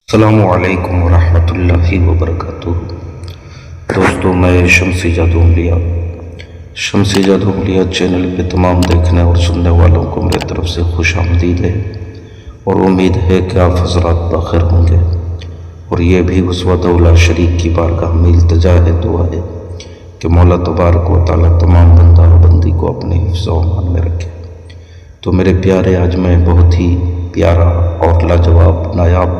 السلام علیکم ورحمۃ اللہ وبرکاتہ۔ دوستو، میں شمسی جادو انگلیاں چینل پہ تمام دیکھنے اور سننے والوں کو میری طرف سے خوش آمدید ہے، اور امید ہے کہ آپ حضرات بخیر ہوں گے۔ اور یہ بھی اس وحدہ شریک کی بارگاہ میں التجا ہے، دعا ہے کہ مولا تبارک و تعالیٰ تمام بندہ و بندی کو اپنے حفظ و امان میں رکھے۔ تو میرے پیارے، آج میں بہت ہی پیارا اور لاجواب نایاب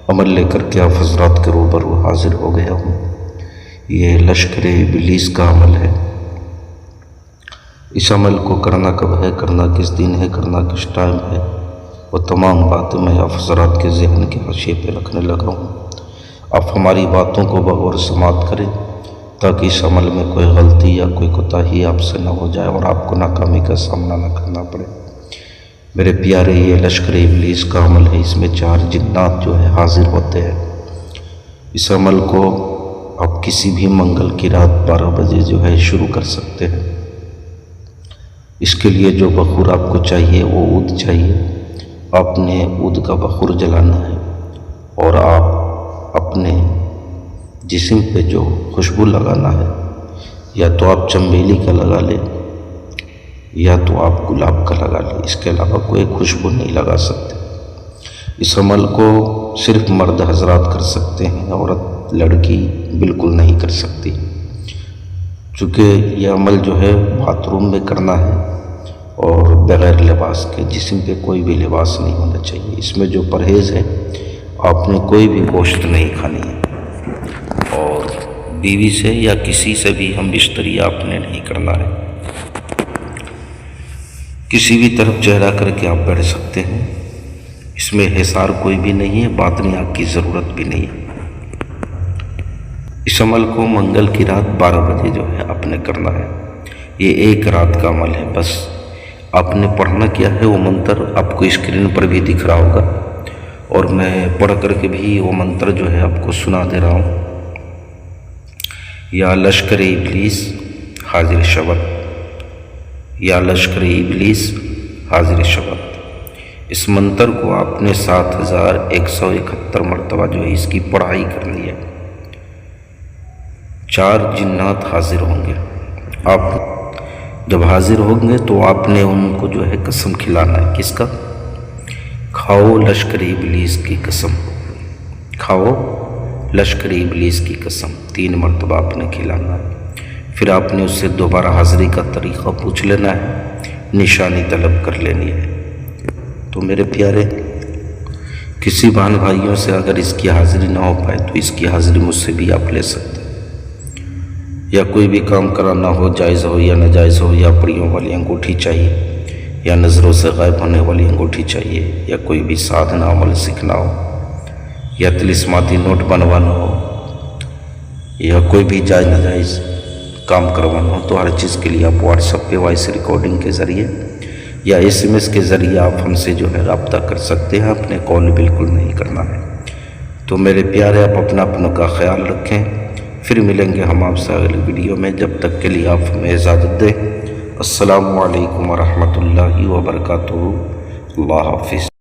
عمل لے کر کے آپ حضرات کے روبرو حاضر ہو گیا ہوں۔ یہ لشکر ابلیس کا عمل ہے۔ اس عمل کو کرنا کب ہے، کرنا کس دن ہے، کرنا کس ٹائم ہے، وہ تمام باتیں میں آپ حضرات کے ذہن کے حاشیے پہ رکھنے لگا ہوں۔ آپ ہماری باتوں کو بغور سماعت کریں تاکہ اس عمل میں کوئی غلطی یا کوئی کوتاہی آپ سے نہ ہو جائے اور آپ کو ناکامی کا سامنا نہ کرنا پڑے۔ میرے پیارے، یہ لشکر ابلیس کا عمل ہے۔ اس میں 4 جنات جو ہے حاضر ہوتے ہیں۔ اس عمل کو آپ کسی بھی منگل کی رات 12 بجے جو ہے شروع کر سکتے ہیں۔ اس کے لیے جو بخور آپ کو چاہیے وہ عود چاہیے۔ آپ نے عود کا بخور جلانا ہے، اور آپ اپنے جسم پہ جو خوشبو لگانا ہے، یا تو آپ چنبیلی کا لگا لیں یا تو آپ گلاب کا لگا لیں۔ اس کے علاوہ کوئی خوشبو نہیں لگا سکتے۔ اس عمل کو صرف مرد حضرات کر سکتے ہیں، عورت لڑکی بالکل نہیں کر سکتی، چونکہ یہ عمل جو ہے باتھ روم میں کرنا ہے اور بغیر لباس کے، جسم پہ کوئی بھی لباس نہیں ہونا چاہیے۔ اس میں جو پرہیز ہے، آپ نے کوئی بھی گوشت نہیں کھانی ہے، اور بیوی سے یا کسی سے بھی ہم بستری آپ نے نہیں کرنا ہے۔ کسی بھی طرف چہرہ کر کے آپ بیٹھ سکتے ہیں۔ اس میں حصار کوئی بھی نہیں ہے، باطنی آگ کی ضرورت بھی نہیں ہے۔ اس عمل کو منگل کی رات 12 بجے جو ہے آپ نے کرنا ہے۔ یہ ایک رات کا عمل ہے، بس آپ نے پڑھنا کیا ہے، وہ منتر آپ کو اسکرین پر بھی دکھ رہا ہوگا، اور میں پڑھ کر کے بھی وہ منتر جو ہے آپ کو سنا دے رہا ہوں۔ یا لشکر ابلیس حاضر شود، یا لشکر ابلیس حاضر شود۔ اس منتر کو آپ نے 7171 مرتبہ جو ہے اس کی پڑھائی کرنی ہے۔ 4 جنات حاضر ہوں گے۔ آپ جب حاضر ہوں گے تو آپ نے ان کو جو ہے قسم کھلانا ہے۔ کس کا؟ کھاؤ لشکر ابلیس کی قسم، کھاؤ لشکر ابلیس کی قسم، 3 مرتبہ آپ نے کھلانا ہے۔ پھر آپ نے اس سے دوبارہ حاضری کا طریقہ پوچھ لینا ہے، نشانی طلب کر لینی ہے۔ تو میرے پیارے، کسی بہن بھائیوں سے اگر اس کی حاضری نہ ہو پائے تو اس کی حاضری مجھ سے بھی آپ لے سکتے ہیں۔ یا کوئی بھی کام کرانا ہو، جائز ہو یا ناجائز ہو، یا پریوں والی انگوٹھی چاہیے، یا نظروں سے غائب ہونے والی انگوٹھی چاہیے، یا کوئی بھی سادھنا عمل سیکھنا ہو، یا طلسماتی نوٹ بنوانا ہو، یا کوئی بھی جائز ناجائز کام کروانا ہو، تو ہر چیز کے لیے آپ واٹس ایپ پہ وائس ریکارڈنگ کے ذریعے یا SMS کے ذریعے آپ ہم سے جو ہے رابطہ کر سکتے ہیں۔ اپنے کال بالکل نہیں کرنا ہے۔ تو میرے پیارے، آپ اپنا کا خیال رکھیں۔ پھر ملیں گے ہم آپ سے اگلی ویڈیو میں۔ جب تک کے لیے آپ ہمیں اجازت دیں۔ السلام علیکم ورحمۃ اللہ وبرکاتہ۔ اللہ حافظ۔